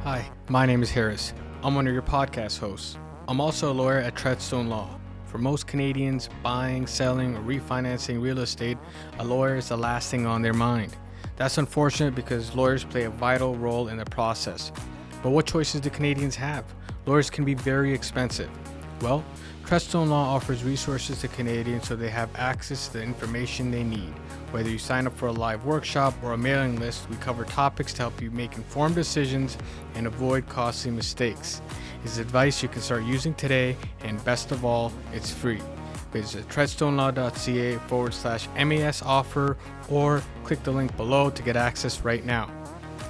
Hi, my name is Harris. I'm one of your podcast hosts. I'm also a lawyer at Treadstone Law. For most Canadians, buying, selling, or refinancing real estate, a lawyer is the last thing on their mind. That's unfortunate because lawyers play a vital role in the process. But what choices do Canadians have? Lawyers can be very expensive. Well, Treadstone Law offers resources to Canadians so they have access to the information they need. Whether you sign up for a live workshop or a mailing list, we cover topics to help you make informed decisions and avoid costly mistakes. It's advice you can start using today, and best of all, it's free. Visit treadstonelaw.ca/MAS offer or click the link below to get access right now.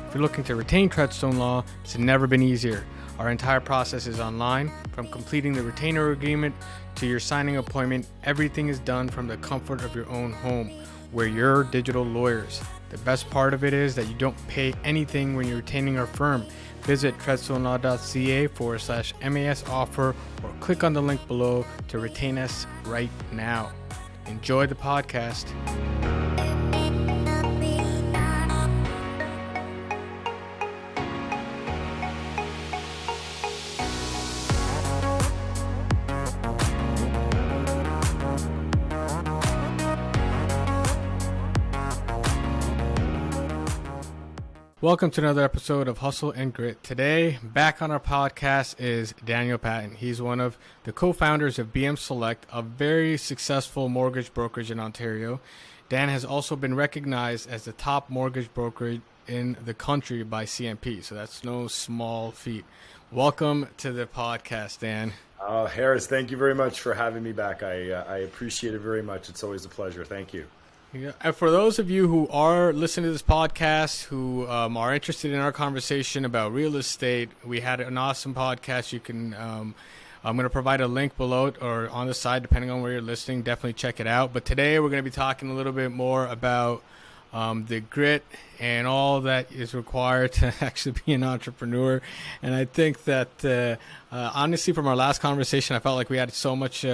If you're looking to retain Treadstone Law, it's never been easier. Our entire process is online. From completing the retainer agreement to your signing appointment, everything is done from the comfort of your own home. We're your digital lawyers. The best part of it is that you don't pay anything when you're retaining our firm. Visit treadstonelaw.ca/MAS offer or click on the link below to retain us right now. Enjoy the podcast. Welcome to another episode of Hustle and Grit. Today, back on our podcast is Daniel Patton. He's one of the co-founders of BM Select, a very successful mortgage brokerage in Ontario. Dan has also been recognized as the top mortgage broker in the country by CMP, so that's no small feat. Welcome to the podcast, Dan. Harris, thank you very much for having me back. I appreciate it very much. It's always a pleasure. Thank you. Yeah. And for those of you who are listening to this podcast, who are interested in our conversation about real estate, we had an awesome podcast. You can, I'm going to provide a link below or on the side, depending on where you're listening. Definitely check it out. But today we're going to be talking a little bit more about the grit and all that is required to actually be an entrepreneur. And I think that, honestly, from our last conversation, I felt like we had so much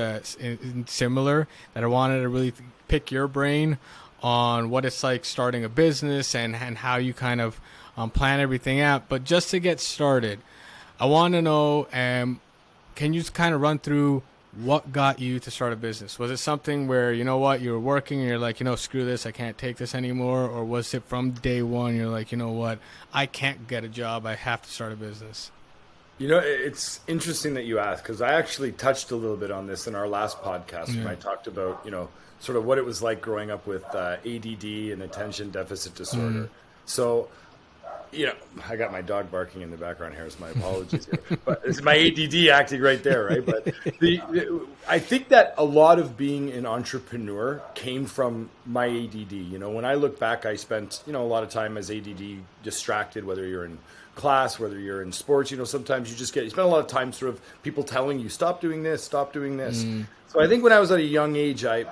similar that I wanted to really pick your brain on what it's like starting a business and how you kind of plan everything out. But just to get started, I want to know, can you just kind of run through what got you to start a business? Was it something where, you know what, you were working and you're like, screw this, I can't take this anymore? Or was it from day one, you're like, you know what, I can't get a job, I have to start a business? It's interesting that you asked, because I actually touched a little bit on this in our last podcast when I talked about, sort of what it was like growing up with ADD and attention deficit disorder. So, I got my dog barking in the background here, so my apologies here. But it's my ADD acting right there, right? But I think that a lot of being an entrepreneur came from my ADD. When I look back, I spent, a lot of time as ADD distracted, whether you're in class, whether you're in sports. Sometimes you spend a lot of time sort of people telling you, stop doing this, stop doing this. So I think when I was at a young age, I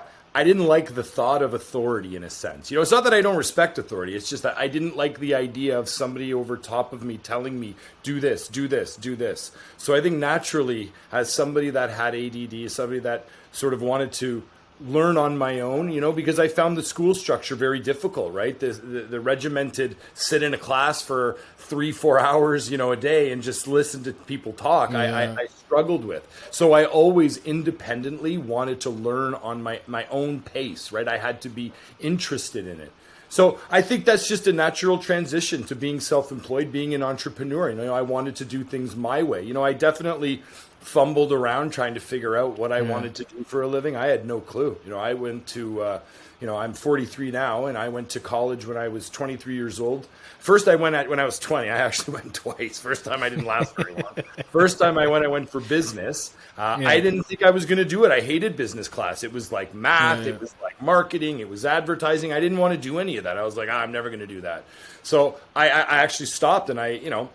didn't like the thought of authority in a sense. It's not that I don't respect authority. It's just that I didn't like the idea of somebody over top of me telling me, do this, do this, do this. So I think naturally, as somebody that had ADD, somebody that sort of wanted to learn on my own, because I found the school structure very difficult, right? The regimented sit in a class for 3-4 hours, a day and just listen to people talk. Yeah. I struggled with. So I always independently wanted to learn on my own pace, right? I had to be interested in it. So I think that's just a natural transition to being self-employed, being an entrepreneur. I wanted to do things my way. I definitely fumbled around trying to figure out what I wanted to do for a living. I had no clue. I went to, I'm 43 now, and I went to college when I was 23 years old. First I went when I was 20. I actually went twice. First time I didn't last very long. First time I went for business. I didn't think I was going to do it. I hated business class. It was like math. It was like marketing. It was advertising. I didn't want to do any of that. I was like, I'm never going to do that. So I actually stopped and I,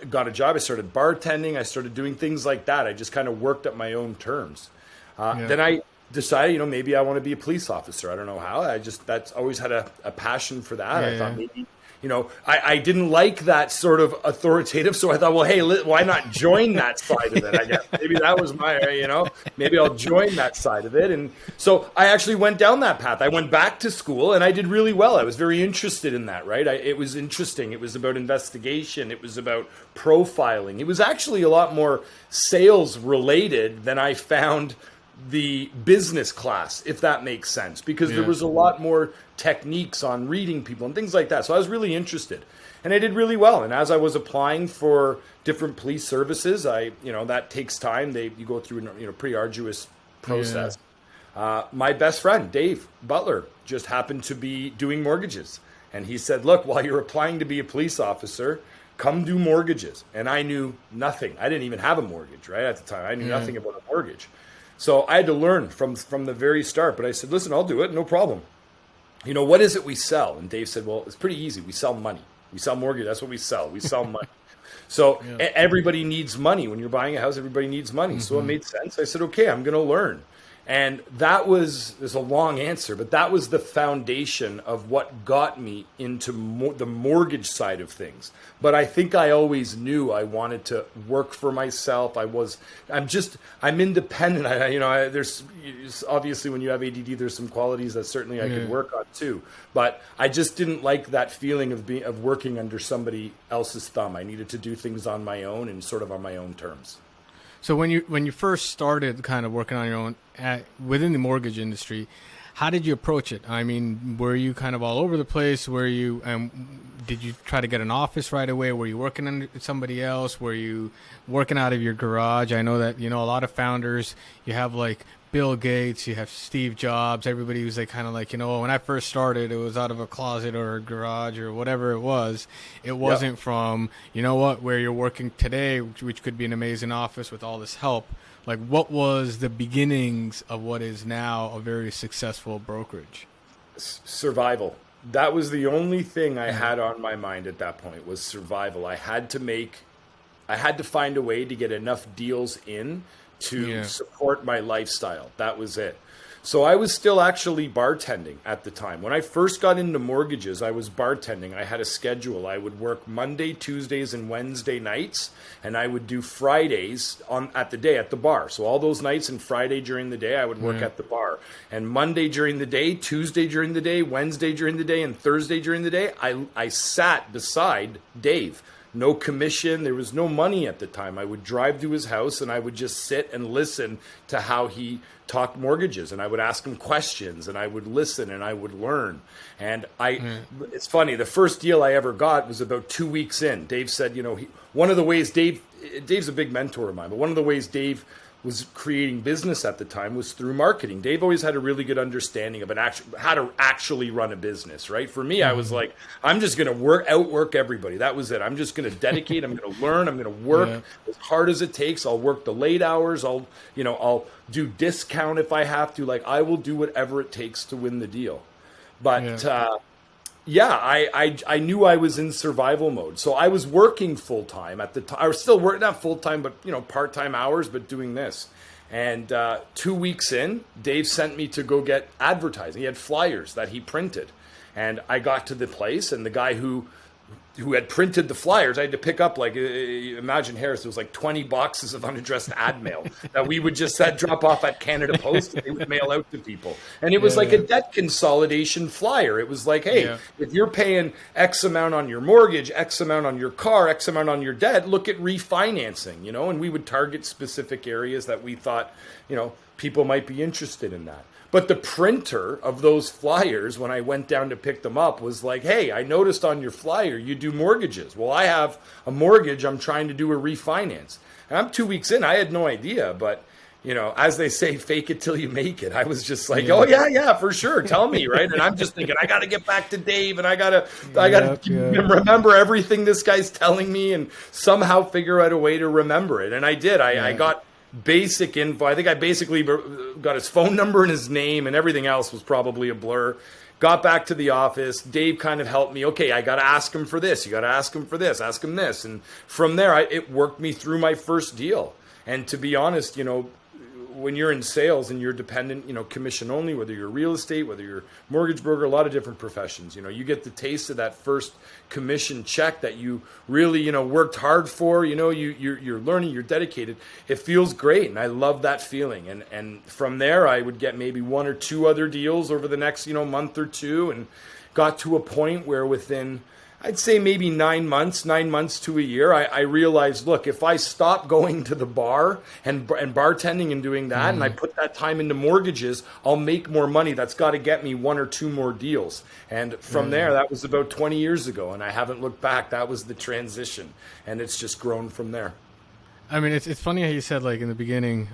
got a job. I started bartending. I started doing things like that. I just kind of worked at my own terms. Then I decided, maybe I want to be a police officer. I don't know how. That's always had a passion for that. I thought maybe, I didn't like that sort of authoritative. So I thought, well, hey, why not join that side of it? I guess maybe that was maybe I'll join that side of it. And so I actually went down that path. I went back to school and I did really well. I was very interested in that, right? It was interesting. It was about investigation. It was about profiling. It was actually a lot more sales related than I found the business class, if that makes sense, because there was a lot more techniques on reading people and things like that. So I was really interested and I did really well. And as I was applying for different police services, that takes time. You go through a pretty arduous process. My best friend, Dave Butler, just happened to be doing mortgages. And he said, look, while you're applying to be a police officer, come do mortgages. And I knew nothing. I didn't even have a mortgage, right? At the time, I knew nothing about a mortgage. So I had to learn from the very start. But I said, listen, I'll do it. No problem. What is it we sell? And Dave said, well, it's pretty easy. We sell money. We sell mortgage. That's what we sell. We sell money. So everybody needs money. When you're buying a house, everybody needs money. So it made sense. I said, okay, I'm going to learn. And there's a long answer, but that was the foundation of what got me into the mortgage side of things. But I think I always knew I wanted to work for myself. I'm independent. There's obviously when you have ADD, there's some qualities that certainly I could work on too. But I just didn't like that feeling of working under somebody else's thumb. I needed to do things on my own and sort of on my own terms. So when you first started kind of working on your own within the mortgage industry, how did you approach it? I mean, were you kind of all over the place? Were you did you try to get an office right away? Were you working under somebody else? Were you working out of your garage? I know that a lot of founders, you have like Bill Gates, you have Steve Jobs, everybody who's like kind of like, when I first started, it was out of a closet or a garage or whatever it was. It wasn't from, where you're working today, which could be an amazing office with all this help. Like, what was the beginnings of what is now a very successful brokerage? Survival. That was the only thing I had on my mind at that point, was survival. I had to find a way to get enough deals in to support my lifestyle. That was it. So I was still actually bartending at the time. When I first got into mortgages, I was bartending. I had a schedule. I would work Monday, Tuesdays, and Wednesday nights, and I would do Fridays at the bar. So all those nights and Friday during the day, I would work at the bar. And Monday during the day, Tuesday during the day, Wednesday during the day, and Thursday during the day, I sat beside Dave. No commission. There was no money at the time. I would drive to his house and I would just sit and listen to how he talked mortgages, and I would ask him questions and I would listen and I would learn. And it's funny, the first deal I ever got was about 2 weeks in. Dave said, one of the ways Dave's a big mentor of mine, but one of the ways Dave was creating business at the time was through marketing. Dave always had a really good understanding of how to actually run a business, right? For me, I was like, I'm just going to outwork everybody. That was it. I'm just going to dedicate. I'm going to learn. I'm going to work as hard as it takes. I'll work the late hours. I'll do discount if I have to. Like, I will do whatever it takes to win the deal. But I knew I was in survival mode. So I was working full time at the time. I was still working, not full time, but part-time hours, but doing this. And 2 weeks in, Dave sent me to go get advertising. He had flyers that he printed. And I got to the place, and the guy who had printed the flyers, I had to pick up, like, imagine Harris, there was like 20 boxes of unaddressed ad mail that we would just drop off at Canada Post and they would mail out to people. And it was like a debt consolidation flyer. It was like, hey, if you're paying X amount on your mortgage, X amount on your car, X amount on your debt, look at refinancing, and we would target specific areas that we thought, people might be interested in that. But the printer of those flyers, when I went down to pick them up, was like, hey, I noticed on your flyer you do mortgages. Well, I have a mortgage. I'm trying to do a refinance. And I'm 2 weeks in. I had no idea. But, as they say, fake it till you make it. I was just like, oh, yeah, for sure. Tell me, right? And I'm just thinking, I got to get back to Dave, and I got to remember everything this guy's telling me and somehow figure out a way to remember it. And I did. I got basic info. I think I basically got his phone number and his name, and everything else was probably a blur. Got back to the office. Dave kind of helped me. Okay, I got to ask him for this. You got to ask him for this. Ask him this. And from there, it worked me through my first deal. And to be honest, when you're in sales and you're dependent, commission only, whether you're real estate, whether you're mortgage broker, a lot of different professions, you get the taste of that first commission check that you really, worked hard for, you're learning, you're dedicated. It feels great. And I love that feeling. And from there, I would get maybe one or two other deals over the next, month or two, and got to a point where within, I'd say maybe 9 months to a year, I realized, look, if I stop going to the bar and bartending and doing that, and I put that time into mortgages, I'll make more money. That's got to get me one or two more deals. And from there, that was about 20 years ago, and I haven't looked back. That was the transition, and it's just grown from there. I mean, it's funny how you said, like, in the beginning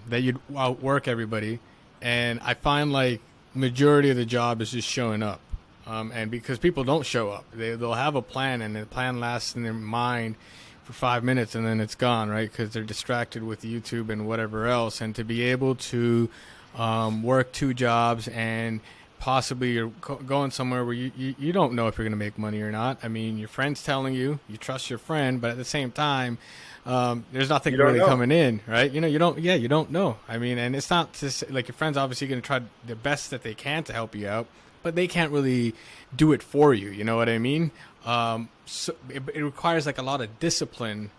that you'd outwork everybody, and I find, like, majority of the job is just showing up. And because people don't show up, they'll have a plan, and the plan lasts in their mind for 5 minutes, and then it's gone, right? Because they're distracted with YouTube and whatever else. And to be able to work two jobs and possibly you're going somewhere where you don't know if you're going to make money or not. I mean, your friend's telling you trust your friend, but at the same time, there's nothing really coming in, right? You don't know. I mean, and it's not just like your friend's obviously going to try the best that they can to help you out, but they can't really do it for you. You know what I mean? So it requires like a lot of discipline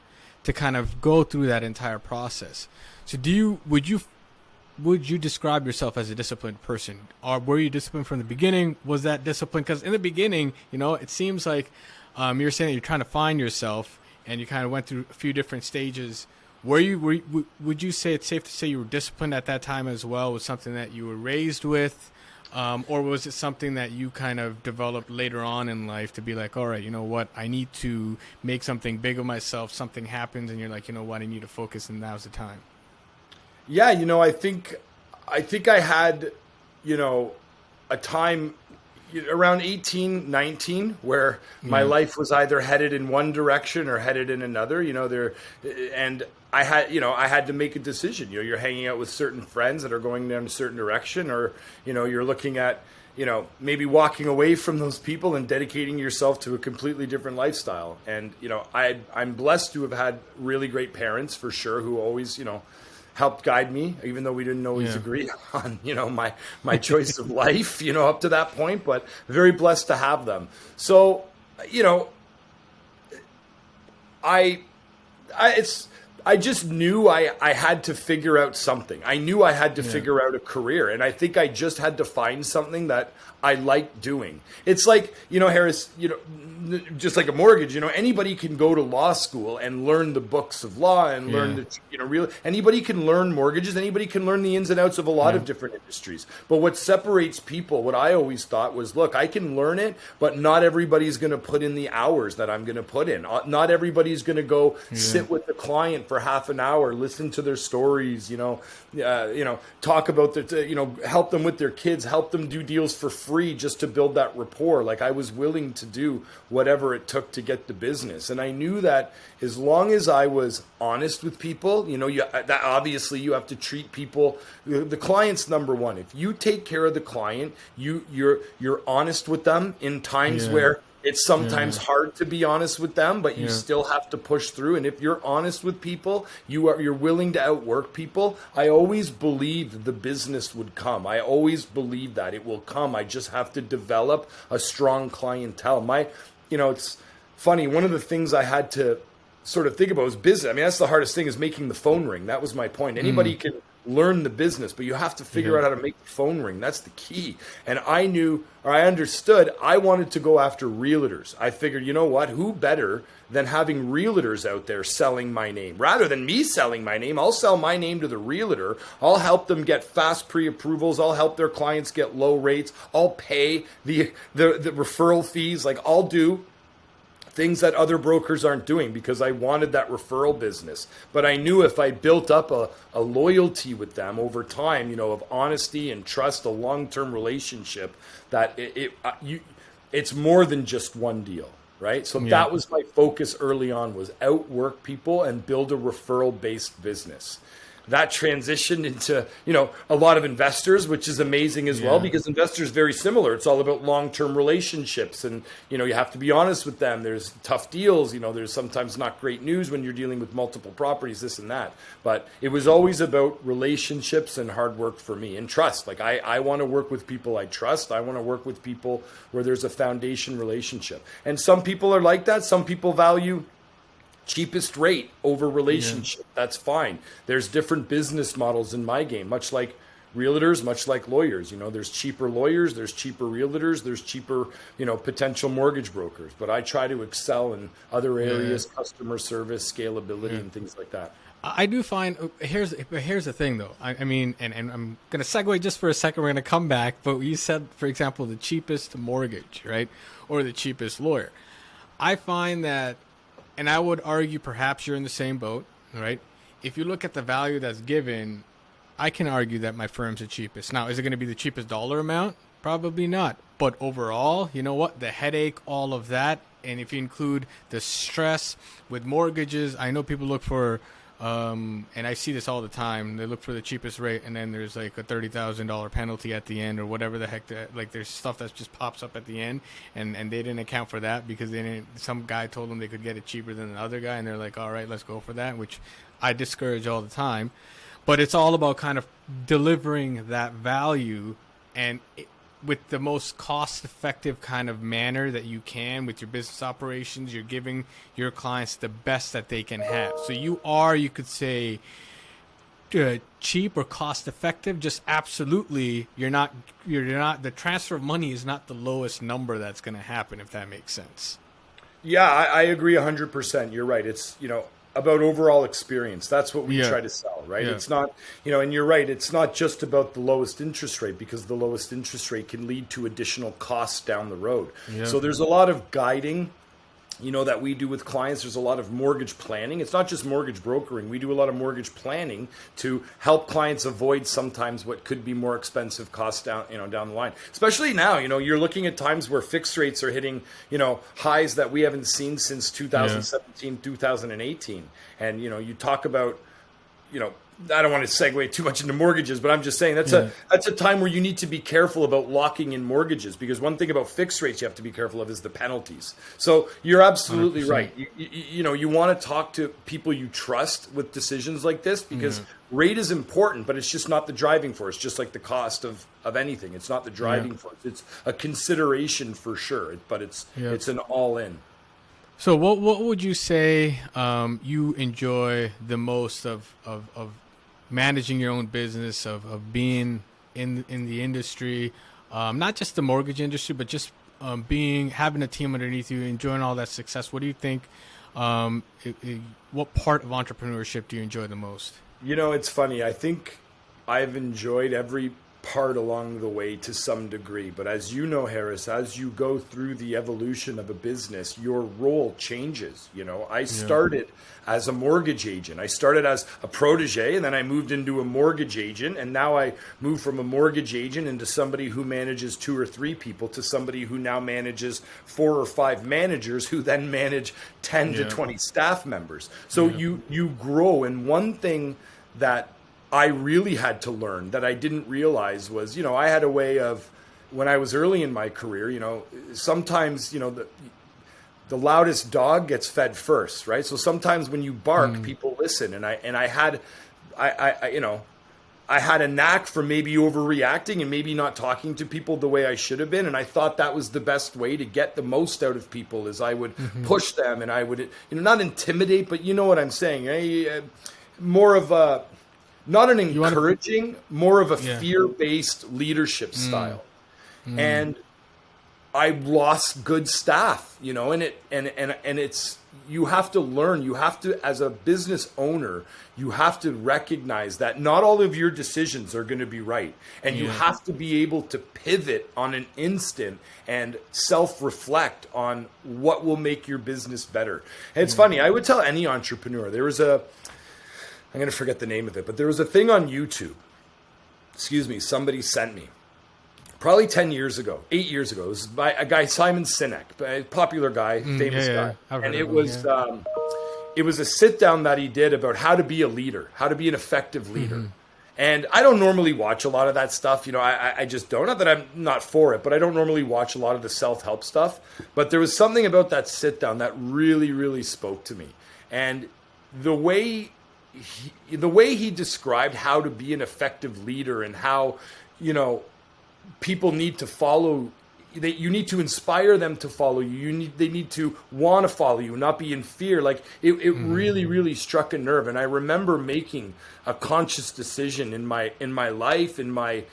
to kind of go through that entire process. So would you describe yourself as a disciplined person? Or were you disciplined from the beginning? Was that discipline? Because in the beginning, it seems like you're saying that you're trying to find yourself, and you kind of went through a few different stages. Would you say it's safe to say you were disciplined at that time as well? Was something that you were raised with? Or was it something that you kind of developed later on in life to be like, all right, you know what, I need to make something big of myself, something happens, and you're like, you know what, I need to focus, and now's the time? Yeah, I think I had, a time around 18, 19 where my life was either headed in one direction or headed in another, and I had to make a decision. You're hanging out with certain friends that are going down a certain direction, or, you're looking at, maybe walking away from those people and dedicating yourself to a completely different lifestyle. And, I'm blessed to have had really great parents for sure, who always, helped guide me, even though we didn't always agree on, my choice of life, up to that point, but very blessed to have them. So, I just knew I had to figure out something. I knew I had to figure out a career, and I think I just had to find something that I liked doing. It's like, Harris, just like a mortgage, anybody can go to law school and learn the books of law and learn anybody can learn mortgages. Anybody can learn the ins and outs of a lot of different industries. But what separates people, what I always thought was, look, I can learn it, but not everybody's going to put in the hours that I'm going to put in. Not everybody's going to go sit with the client for half an hour, listen to their stories, talk about help them with their kids, help them do deals for free just to build that rapport. Like, I was willing to do whatever it took to get the business. And I knew that as long as I was honest with people, that obviously you have to treat people, the client's number one. If you take care of the client, you're honest with them in times where it's sometimes hard to be honest with them, but you still have to push through. And if you're honest with people, you're willing to outwork people. I always believed the business would come. I always believed that it will come. I just have to develop a strong clientele. It's funny. One of the things I had to sort of think about was business. I mean, that's the hardest thing, is making the phone ring. That was my point. Anybody can learn the business, but you have to figure out how to make the phone ring. That's the key. And I understood I wanted to go after realtors. I figured, who better than having realtors out there selling my name? Rather than me selling my name, I'll sell my name to the realtor. I'll help them get fast pre-approvals. I'll help their clients get low rates. I'll pay the referral fees. Like, I'll do things that other brokers aren't doing because I wanted that referral business. But I knew if I built up a loyalty with them over time, of honesty and trust, a long-term relationship, that it's more than just one deal, right? So that was my focus early on, was outwork people and build a referral-based business. that transitioned into, a lot of investors, which is amazing as well, because investors very similar. It's all about long-term relationships, and, you have to be honest with them. There's tough deals, there's sometimes not great news when you're dealing with multiple properties, this and that. But it was always about relationships and hard work for me, and trust. Like I want to work with people I trust. I want to work with people where there's a foundation relationship. And some people are like that. Some people value cheapest rate over relationship. That's fine. There's different business models in my game, much like realtors, much like lawyers. There's cheaper lawyers, there's cheaper realtors, there's cheaper, potential mortgage brokers. But I try to excel in other areas, customer service, scalability, and things like that. I do find, here's the thing though. I mean, and I'm going to segue just for a second. We're going to come back. But you said, for example, the cheapest mortgage, right? Or the cheapest lawyer. I find that, and I would argue perhaps you're in the same boat, right? If you look at the value that's given, I can argue that my firm's the cheapest. Now, is it going to be the cheapest dollar amount? Probably not. But overall, you know what? The headache, all of that, and if you include the stress with mortgages, I know people look for, and I see this all the time, they look for the cheapest rate, and then there's like a $30,000 penalty at the end or whatever the heck. Like there's stuff that just pops up at the end, and they didn't account for that because some guy told them they could get it cheaper than the other guy, and they're like, all right, let's go for that, which I discourage all the time. But it's all about kind of delivering that value and with the most cost-effective kind of manner that you can with your business operations. You're giving your clients the best that they can have. So you could say, cheap or cost-effective. Just absolutely, you're not. The transfer of money is not the lowest number that's going to happen, if that makes sense. Yeah, I agree 100%. You're right. It's about overall experience. That's what we try to sell, right? It's not, and you're right, it's not just about the lowest interest rate, because the lowest interest rate can lead to additional costs down the road. So there's a lot of guiding, that we do with clients. There's a lot of mortgage planning. It's not just mortgage brokering. We do a lot of mortgage planning to help clients avoid sometimes what could be more expensive costs down the line. Especially now, you're looking at times where fixed rates are hitting, highs that we haven't seen since 2017, 2018. And, you talk about, I don't want to segue too much into mortgages, but I'm just saying that's a time where you need to be careful about locking in mortgages, because one thing about fixed rates you have to be careful of is the penalties. So you're absolutely 100%. Right. You want to talk to people you trust with decisions like this, because rate is important, but it's just not the driving force. Just like the cost of anything, it's not the driving force. It's a consideration for sure, but it's an all in. So what would you say you enjoy the most of managing your own business, of being in the industry, not just the mortgage industry, but just having a team underneath you, enjoying all that success? What do you think? What part of entrepreneurship do you enjoy the most? It's funny. I think I've enjoyed every part along the way to some degree. But as you know, Harris, as you go through the evolution of a business, your role changes. I started as a mortgage agent. I started as a protege, and then I moved into a mortgage agent. And now I moved from a mortgage agent into somebody who manages 2 or 3 people to somebody who now manages 4 or 5 managers who then manage 10 to 20 staff members. So you grow. And one thing that I really had to learn that I didn't realize was, I had a way of, when I was early in my career, sometimes, the loudest dog gets fed first, right? So sometimes when you bark, people listen. And I had a knack for maybe overreacting and maybe not talking to people the way I should have been. And I thought that was the best way to get the most out of people, is I would push them, and I would, not intimidate, but you know what I'm saying. More of a, not an encouraging, more of a fear-based leadership style. And I lost good staff, and it's, you have to learn, as a business owner, you have to recognize that not all of your decisions are going to be right. And you have to be able to pivot on an instant and self-reflect on what will make your business better. And it's funny, I would tell any entrepreneur, I'm going to forget the name of it, but there was a thing on YouTube. Somebody sent me. Probably 8 years ago. It was by a guy, Simon Sinek, a popular guy, famous guy. And it was it was a sit down that he did about how to be a leader, how to be an effective leader. And I don't normally watch a lot of that stuff. I just don't. Not that I'm not for it, but I don't normally watch a lot of the self-help stuff. But there was something about that sit down that really, really spoke to me. And the way he described how to be an effective leader and how, people need to follow, that you need to inspire them to follow you. They need to want to follow you, not be in fear. Like it really, really struck a nerve. And I remember making a conscious decision in my life, in my,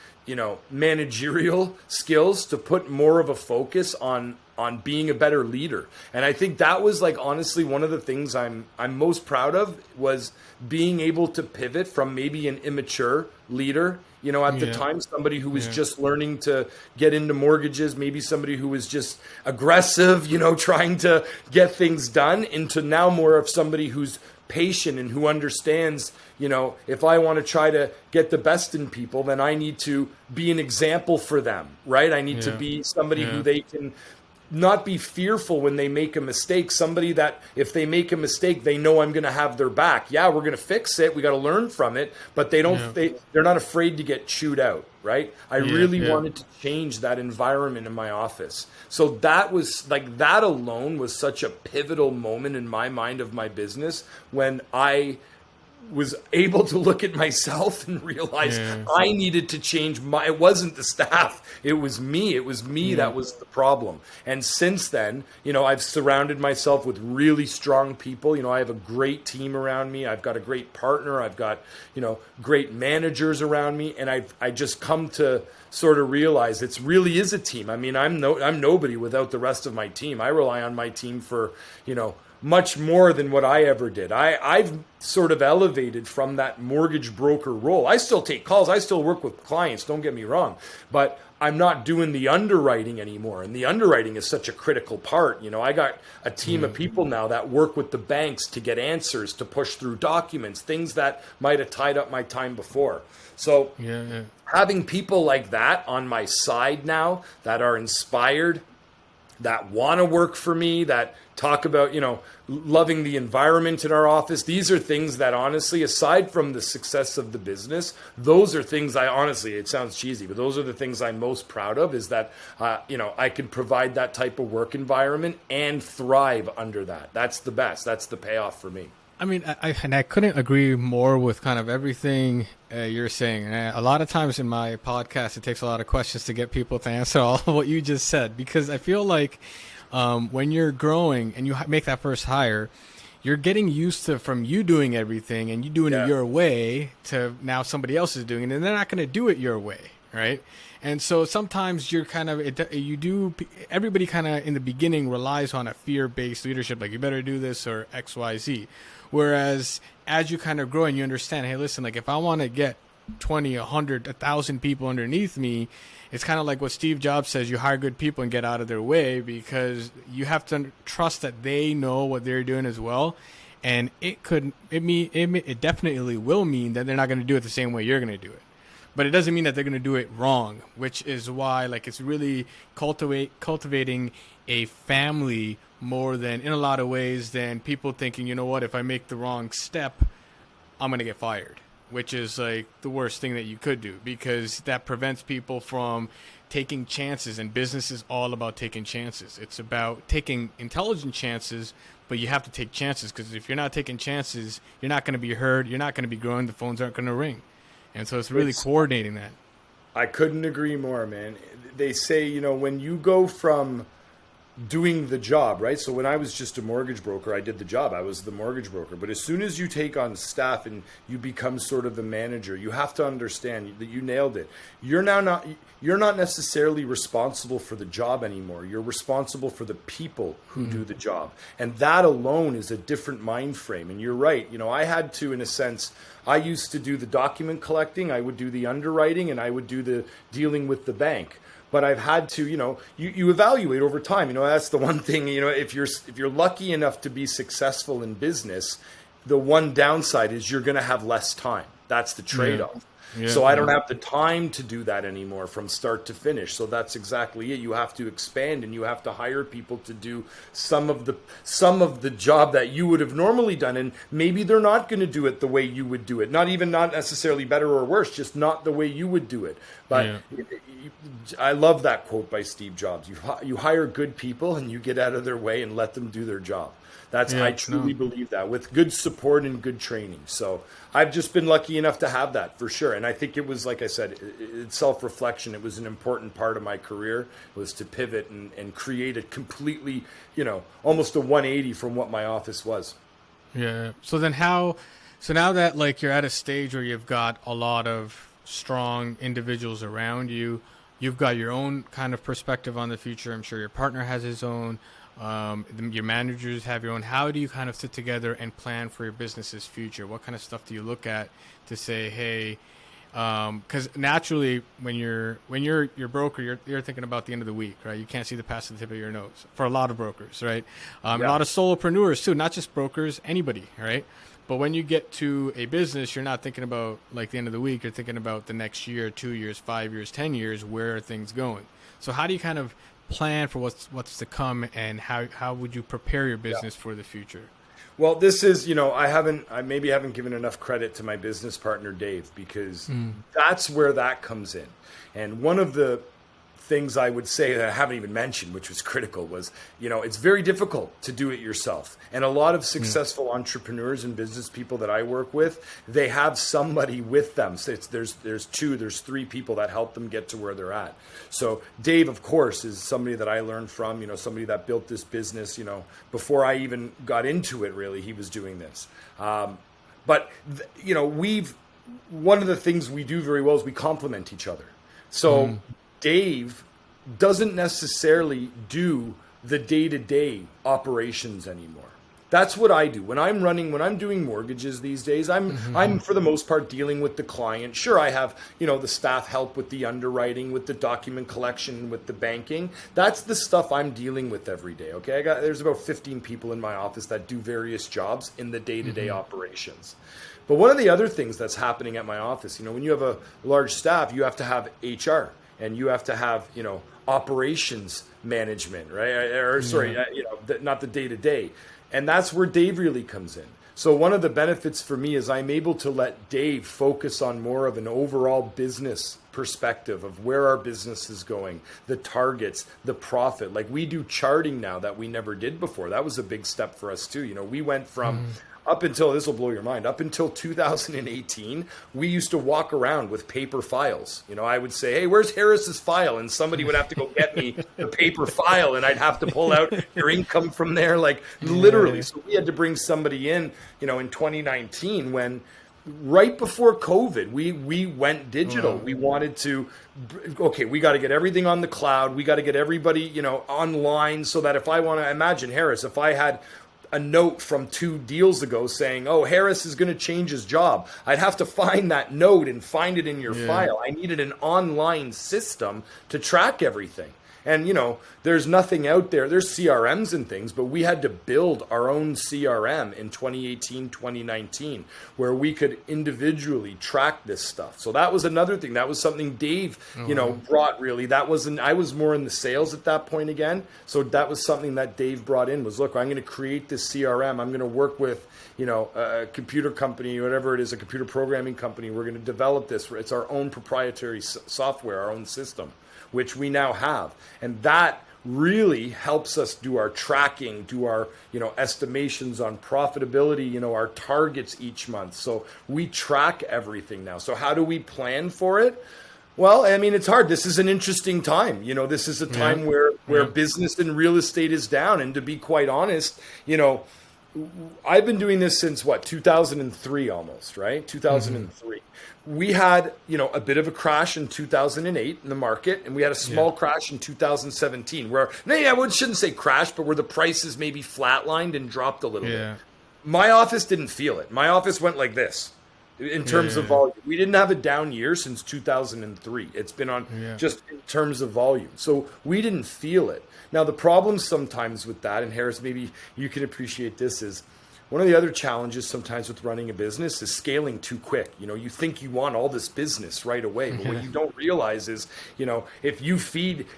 managerial skills to put more of a focus on being a better leader. And I think that was like, honestly, one of the things I'm most proud of was being able to pivot from maybe an immature leader, at the time, somebody who was just learning to get into mortgages, maybe somebody who was just aggressive, trying to get things done, into now more of somebody who's patient and who understands, if I want to try to get the best in people, then I need to be an example for them, right? I need to be somebody who they can not be fearful when they make a mistake. Somebody that if they make a mistake, they know I'm going to have their back. Yeah, we're going to fix it. We got to learn from it, but they're not afraid to get chewed out, right? I really wanted to change that environment in my office. So that was like, that alone was such a pivotal moment in my mind of my business when I was able to look at myself and realize I needed to change it wasn't the staff. It was me. It was me that was the problem. And since then, I've surrounded myself with really strong people. I have a great team around me. I've got a great partner. I've got, great managers around me. And I just come to sort of realize it really is a team. I mean, I'm nobody without the rest of my team. I rely on my team for, much more than what I ever did. I've sort of elevated from that mortgage broker role. I still take calls. I still work with clients. Don't get me wrong. But I'm not doing the underwriting anymore. And the underwriting is such a critical part. I got a team of people now that work with the banks to get answers, to push through documents, things that might have tied up my time before. So having people like that on my side now that are inspired, that want to work for me, that talk about, loving the environment in our office. These are things that honestly, aside from the success of the business, those are things it sounds cheesy, but those are the things I'm most proud of, is that, I can provide that type of work environment and thrive under that. That's the best. That's the payoff for me. I mean, I couldn't agree more with kind of everything you're saying. And a lot of times in my podcast, it takes a lot of questions to get people to answer all of what you just said, because I feel like when you're growing and you make that first hire, you're getting used to from you doing everything and you doing it your way to now somebody else is doing it, and they're not going to do it your way, right? And so sometimes you're kind of, everybody kind of in the beginning relies on a fear-based leadership, like you better do this or X, Y, Z. Whereas as you kind of grow and you understand, hey, listen, like if I want to get 20, 100, 1,000 people underneath me, it's kind of like what Steve Jobs says, you hire good people and get out of their way, because you have to trust that they know what they're doing as well. And it definitely will mean that they're not going to do it the same way you're going to do it. But it doesn't mean that they're going to do it wrong, which is why like it's really cultivating a family more than, in a lot of ways, than people thinking, you know what, if I make the wrong step, I'm going to get fired, which is like the worst thing that you could do, because that prevents people from taking chances. And business is all about taking chances. It's about taking intelligent chances, but you have to take chances, because if you're not taking chances, you're not going to be heard. You're not going to be growing. The phones aren't going to ring. And so it's really coordinating that. I couldn't agree more, man. They say, when you go from doing the job, right? So when I was just a mortgage broker, I did the job. I was the mortgage broker. But as soon as you take on staff and you become sort of the manager, you have to understand that you nailed it. You're not necessarily responsible for the job anymore. You're responsible for the people who do the job. And that alone is a different mind frame. And you're right. I had to, in a sense, I used to do the document collecting, I would do the underwriting, and I would do the dealing with the bank. But I've had to, you evaluate over time. That's the one thing, if you're lucky enough to be successful in business, the one downside is you're going to have less time. That's the trade-off. So I don't have the time to do that anymore from start to finish. So that's exactly it. You have to expand, and you have to hire people to do some of the job that you would have normally done. And maybe they're not going to do it the way you would do it. Not necessarily better or worse, just not the way you would do it. But I love that quote by Steve Jobs. You hire good people and you get out of their way and let them do their job. I truly believe that, with good support and good training. So I've just been lucky enough to have that, for sure. And I think it was, like I said, it's self-reflection. It was an important part of my career, was to pivot and create a completely, almost a 180 from what my office was. Yeah. So now that like you're at a stage where you've got a lot of strong individuals around you, you've got your own kind of perspective on the future. I'm sure your partner has his own. Your managers have your own. How do you kind of sit together and plan for your business's future? What kind of stuff do you look at to say, hey, because naturally when you're your broker, you're thinking about the end of the week, right? You can't see the past the tip of your nose for a lot of brokers, right? A lot of solopreneurs too, not just brokers, anybody, right? But when you get to a business, you're not thinking about like the end of the week. You're thinking about the next year, 2 years, 5 years, 10 years. Where are things going? So how do you kind of plan for what's to come, and how would you prepare your business for the future? Well, this is, I maybe haven't given enough credit to my business partner, Dave, because that's where that comes in. And one of the things I would say that I haven't even mentioned, which was critical, was, it's very difficult to do it yourself. And a lot of successful entrepreneurs and business people that I work with, they have somebody with them. So there's 3 people that help them get to where they're at. So Dave, of course, is somebody that I learned from, somebody that built this business, before I even got into it, really, he was doing this. But one of the things we do very well is we complement each other. So Dave doesn't necessarily do the day-to-day operations anymore. That's what I do. When I'm doing mortgages these days, I'm for the most part dealing with the client. Sure, I have, the staff help with the underwriting, with the document collection, with the banking. That's the stuff I'm dealing with every day. Okay. There's about 15 people in my office that do various jobs in the day-to-day operations. But one of the other things that's happening at my office, when you have a large staff, you have to have HR. And you have to have, operations management, right? Not the day-to-day. And that's where Dave really comes in. So one of the benefits for me is I'm able to let Dave focus on more of an overall business perspective of where our business is going, the targets, the profit. Like, we do charting now that we never did before. That was a big step for us too. We went from up until, this will blow your mind, up until 2018, we used to walk around with paper files. I would say, hey, where's Harris's file? And somebody would have to go get me the paper file, and I'd have to pull out your income from there, like literally. So we had to bring somebody in, in 2019 when, right before COVID, we went digital. We wanted to, we got to get everything on the cloud. We got to get everybody, online, so that if I want to imagine, Harris, if I had a note from 2 deals ago saying, oh, Harris is going to change his job, I'd have to find that note and find it in your file. I needed an online system to track everything. And, there's nothing out there. There's CRMs and things, but we had to build our own CRM in 2018, 2019, where we could individually track this stuff. So that was another thing. That was something Dave, brought, really. I was more in the sales at that point again. So that was something that Dave brought in, was, look, I'm going to create this CRM. I'm going to work with, a computer company, whatever it is, a computer programming company. We're going to develop this. It's our own proprietary software, our own system, which we now have. And that really helps us do our tracking, do our, estimations on profitability, our targets each month. So we track everything now. So how do we plan for it? Well, I mean, it's hard. This is an interesting time. This is a time where business and real estate is down. And to be quite honest, I've been doing this since 2003 almost, right? 2003. We had, a bit of a crash in 2008 in the market, and we had a small crash in 2017 where, I shouldn't say crash, but where the prices maybe flatlined and dropped a little bit. My office didn't feel it. My office went like this in terms of volume. We didn't have a down year since 2003. It's been on just in terms of volume. So we didn't feel it. Now, the problem sometimes with that, and Harris, maybe you can appreciate this, is one of the other challenges sometimes with running a business is scaling too quick. You think you want all this business right away, but what you don't realize is, if you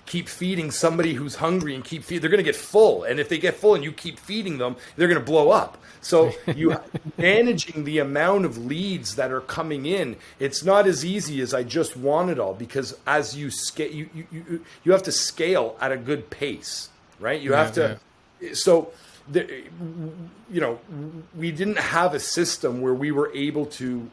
keep feeding somebody who's hungry and they're going to get full. And if they get full and you keep feeding them, they're going to blow up. So you managing the amount of leads that are coming in, it's not as easy as I just want it all, because as you scale, you have to scale at a good pace, right? You have to. So, we didn't have a system where we were able to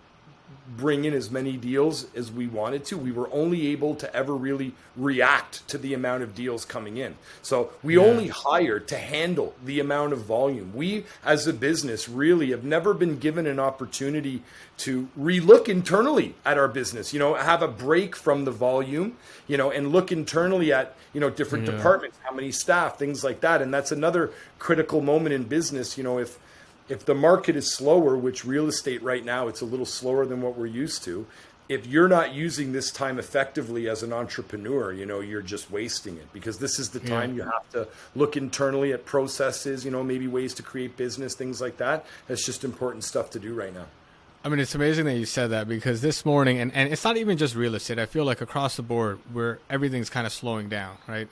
bring in as many deals as we wanted to. We were only able to ever really react to the amount of deals coming in. So we only hired to handle the amount of volume. We, as a business, really have never been given an opportunity to relook internally at our business, have a break from the volume, and look internally at, different departments, how many staff, things like that. And that's another critical moment in business. If the market is slower, which real estate right now, it's a little slower than what we're used to. If you're not using this time effectively as an entrepreneur, you're just wasting it, because this is the time you have to look internally at processes, maybe ways to create business, things like that. That's just important stuff to do right now. I mean, it's amazing that you said that, because this morning, and it's not even just real estate. I feel like across the board, where everything's kind of slowing down, right?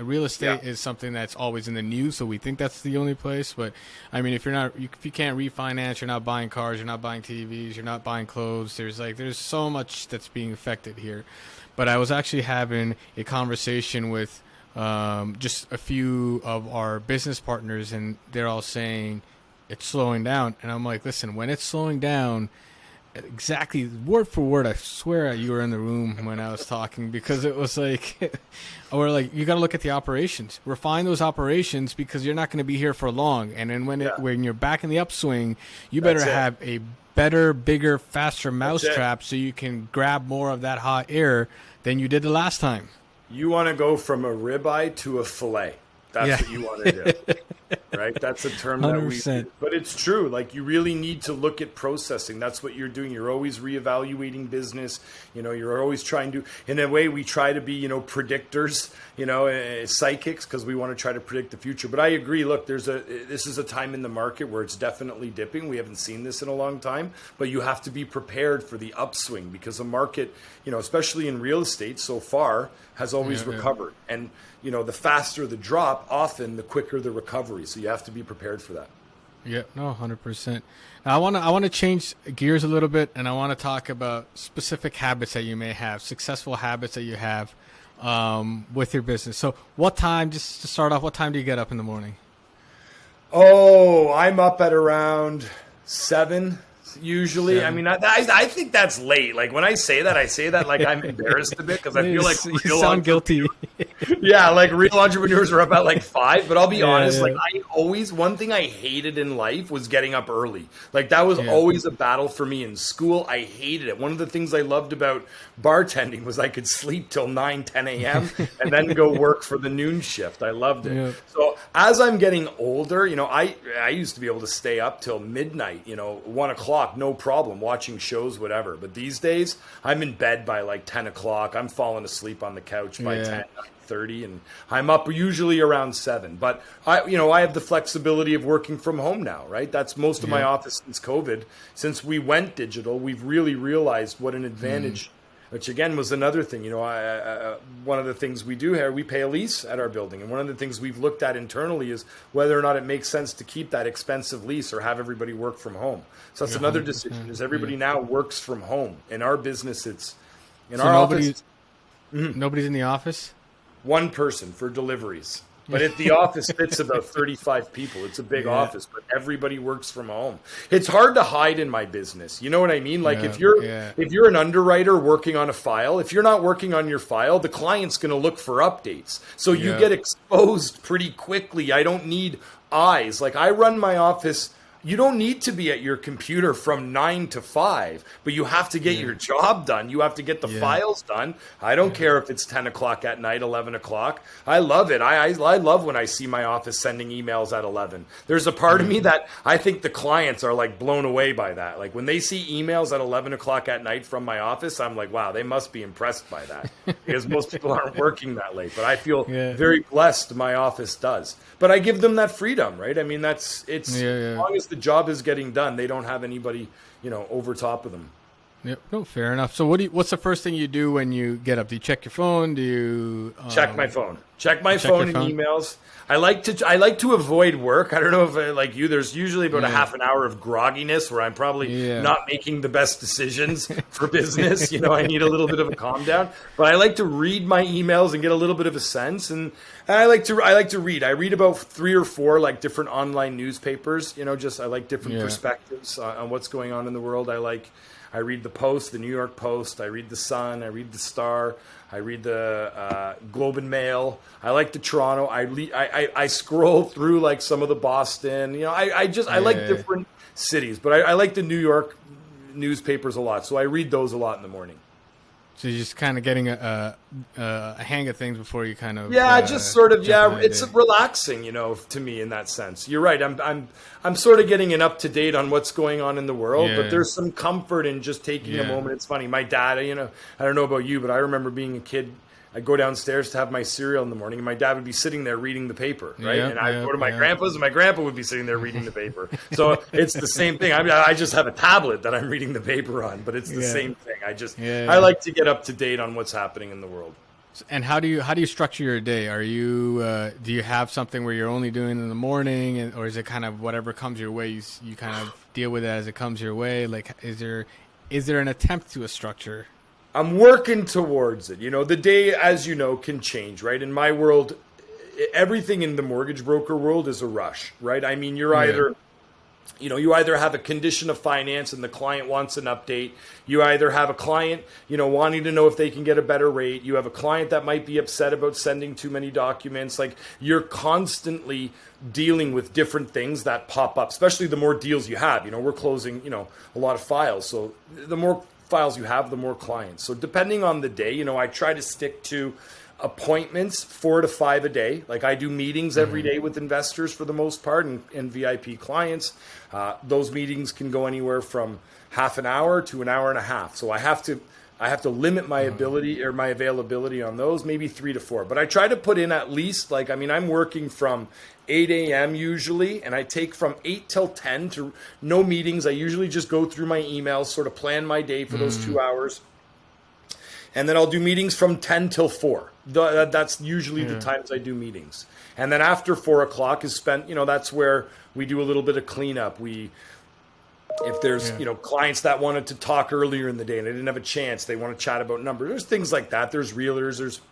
Real estate is something that's always in the news, so we think that's the only place. But I mean, if you can't refinance, you're not buying cars, you're not buying TVs, you're not buying clothes. There's so much that's being affected here. But I was actually having a conversation with just a few of our business partners, and they're all saying it's slowing down. And I'm like, listen, when it's slowing down, exactly word for word, I swear you were in the room when I was talking, because it was like, we're like, you got to look at the operations. Refine those operations, because you're not going to be here for long. And then when you're back in the upswing, you better have a better, bigger, faster mousetrap, so you can grab more of that hot air than you did the last time. You want to go from a ribeye to a fillet. That's what you want to do. Right? That's a term 100%. That we, but it's true. Like, you really need to look at processing. That's what you're doing. You're always reevaluating business. You're always trying to, in a way, we try to be, predictors, psychics, because we want to try to predict the future. But I agree. Look, this is a time in the market where it's definitely dipping. We haven't seen this in a long time, but you have to be prepared for the upswing, because the market, especially in real estate so far, has always recovered. And, the faster the drop, often the quicker the recovery. So you have to be prepared for that. Yeah, no, 100%. Now, I want to change gears a little bit, and I want to talk about specific habits that you may have, successful habits that you have with your business. So just to start off, what time do you get up in the morning? Oh, I'm up at around 7. Usually, I mean, I think that's late. Like, when I say that like I'm embarrassed a bit, because I feel like you sound guilty. Yeah, like real entrepreneurs are up at like 5. But I'll be honest, like one thing I hated in life was getting up early. Like, that was always a battle for me in school. I hated it. One of the things I loved about bartending was I could sleep till 9, 10 a.m. and then go work for the noon shift. I loved it. Yeah. So as I'm getting older, I used to be able to stay up till midnight, 1 o'clock. No problem, watching shows, whatever. But these days, I'm in bed by like 10 o'clock. I'm falling asleep on the couch by 10, 9:30, and I'm up usually around 7. But I have the flexibility of working from home now, right? That's most of my office since COVID. Since we went digital, we've really realized what an advantage. Which again was another thing, one of the things we do here, we pay a lease at our building. And one of the things we've looked at internally is whether or not it makes sense to keep that expensive lease or have everybody work from home. So that's another decision, is everybody now works from home. In our business, it's in our office. Nobody's in the office? One person for deliveries. But at the office fits about 35 people. It's a big office, but everybody works from home. It's hard to hide in my business. You know what I mean? Like, if you're an underwriter working on a file, if you're not working on your file, the client's going to look for updates. So you get exposed pretty quickly. I don't need eyes. Like, I run my office. You don't need to be at your computer from 9 to 5, but you have to get your job done. You have to get the files done. I don't care if it's 10 o'clock at night, 11 o'clock. I love it. I love when I see my office sending emails at 11. There's a part of me that I think the clients are like blown away by that. Like, when they see emails at 11 o'clock at night from my office, I'm like, wow, they must be impressed by that, because most people aren't working that late. But I feel very blessed my office does. But I give them that freedom, right? I mean, as long as the job is getting done, they don't have anybody, over top of them. Yep. No, fair enough. So what's the first thing you do when you get up? Do you check your phone? Do you check my phone? Check my phone and emails. I like to avoid work. I don't know if like you. There's usually about a half an hour of grogginess where I'm probably not making the best decisions for business. I need a little bit of a calm down. But I like to read my emails and get a little bit of a sense. And I like to read. I read about 3 or 4 like different online newspapers. I like different perspectives on what's going on in the world. I read the Post, the New York Post. I read the Sun. I read the Star. I read the Globe and Mail. I like the Toronto. I scroll through like some of the Boston. I like different cities, but I like the New York newspapers a lot. So I read those a lot in the morning. So you're just kind of getting a hang of things before you kind of it's relaxing, to me in that sense. You're right. I'm sort of getting an up to date on what's going on in the world, but there's some comfort in just taking a moment. It's funny. My dad, I don't know about you, but I remember being a kid. I'd go downstairs to have my cereal in the morning, and my dad would be sitting there reading the paper, right? And I'd go to my grandpa's, and my grandpa would be sitting there reading the paper. So it's the same thing. I just have a tablet that I'm reading the paper on, but it's the same thing. I like to get up to date on what's happening in the world. And how do you structure your day? Are you do you have something where you're only doing in the morning, or is it kind of whatever comes your way? You kind of deal with it as it comes your way. Like, is there an attempt to a structure? I'm working towards it. The day, as you know, can change, right? In my world, everything in the mortgage broker world is a rush, right? I mean, you're either, you either have a condition of finance and the client wants an update. You either have a client, wanting to know if they can get a better rate. You have a client that might be upset about sending too many documents. Like, you're constantly dealing with different things that pop up, especially the more deals you have. We're closing, a lot of files. So the more files you have, the more clients. So depending on the day, I try to stick to appointments 4 to 5 a day. Like, I do meetings every day with investors for the most part and VIP clients. Those meetings can go anywhere from half an hour to an hour and a half. So I have to limit my ability or my availability on those, maybe 3 to 4. But I try to put in at least I'm working from 8 a.m. usually, and I take from 8 till 10 to no meetings. I usually just go through my emails, sort of plan my day for those 2 hours. And then I'll do meetings from 10 till 4. That's usually the times I do meetings. And then after 4 o'clock is spent, that's where we do a little bit of cleanup. If there's, clients that wanted to talk earlier in the day and they didn't have a chance, they want to chat about numbers. There's things like that. There's realtors, there's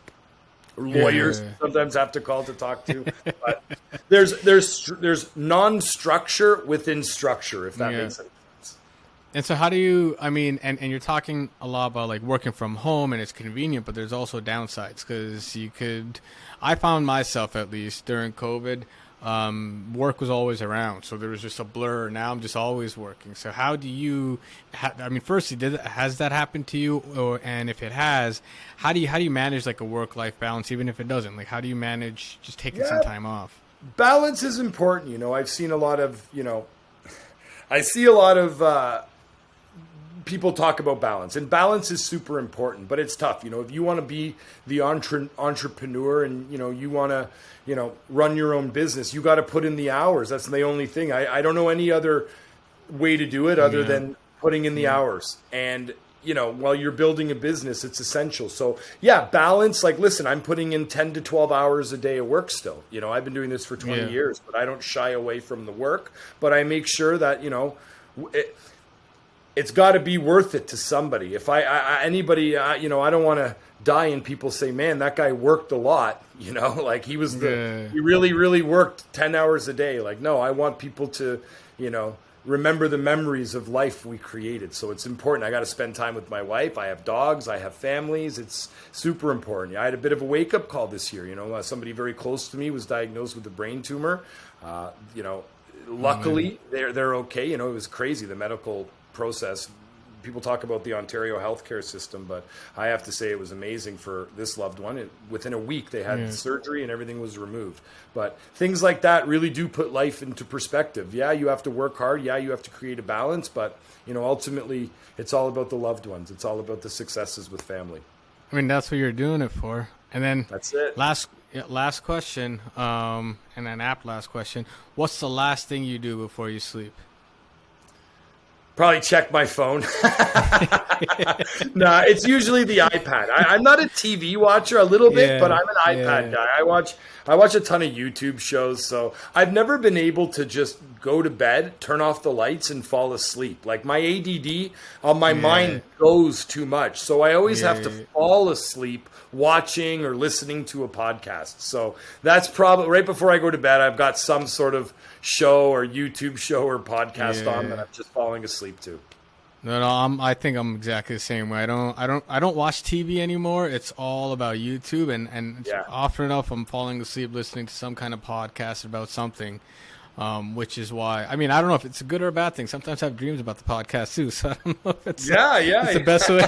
lawyers sometimes have to call to talk to. But there's non-structure within structure, if that makes sense. And so how do you, and you're talking a lot about like working from home and it's convenient, but there's also downsides because I found myself, at least during COVID, work was always around. So there was just a blur. Now I'm just always working. So how do you, firstly, has that happened to you? And if it has, how do you manage like a work-life balance, even if it doesn't? Like, how do you manage just taking some time off? Balance is important. I've seen a lot of, I see a lot of, people talk about balance, and balance is super important, but it's tough. If you want to be the entrepreneur and, you want to, run your own business, you got to put in the hours. That's the only thing. I don't know any other way to do it other than putting in the hours. And, while you're building a business, it's essential. So balance, like, listen, I'm putting in 10 to 12 hours a day of work still. I've been doing this for 20 years, but I don't shy away from the work, but I make sure that, it's got to be worth it to somebody. If anybody, I don't want to die and people say, man, that guy worked a lot, like he really, really worked 10 hours a day. Like, no, I want people to, remember the memories of life we created. So it's important. I got to spend time with my wife. I have dogs. I have families. It's super important. I had a bit of a wake up call this year. Somebody very close to me was diagnosed with a brain tumor. Luckily they're okay. It was crazy. The medical process. People talk about the Ontario healthcare system, but I have to say it was amazing for this loved one. Within a week, they had surgery and everything was removed. But things like that really do put life into perspective. Yeah, you have to work hard. Yeah, you have to create a balance. But, ultimately, it's all about the loved ones. It's all about the successes with family. That's what you're doing it for. And then that's it. Last question, and an apt last question. What's the last thing you do before you sleep? Probably check my phone. Nah, it's usually the iPad. I'm not a TV watcher a little bit, but I'm an iPad guy. I watch a ton of YouTube shows, so I've never been able to just go to bed, turn off the lights, and fall asleep. Like my ADD on my mind goes too much, so I always have to fall asleep watching or listening to a podcast. So that's probably right before I go to bed. I've got some sort of show or YouTube show or podcast on that I'm just falling asleep to. No, I think I'm exactly the same way. I don't watch TV anymore. It's all about YouTube, and often enough I'm falling asleep listening to some kind of podcast about something, which is why. I mean, I don't know if it's a good or a bad thing. Sometimes I have dreams about the podcast too, so I don't know if it's it's the best way.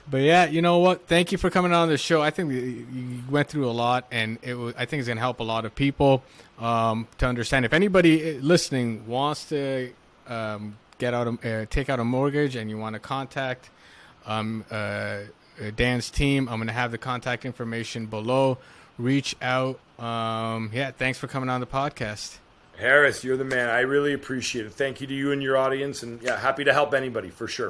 But yeah, you know what? Thank you for coming on the show. I think you went through a lot, and I think it's going to help a lot of people to understand. If anybody listening wants to take out a mortgage and you want to contact Dan's team, I'm going to have the contact information below. Reach out. Thanks for coming on the podcast. Harris, you're the man. I really appreciate it. Thank you to you and your audience, and happy to help anybody for sure.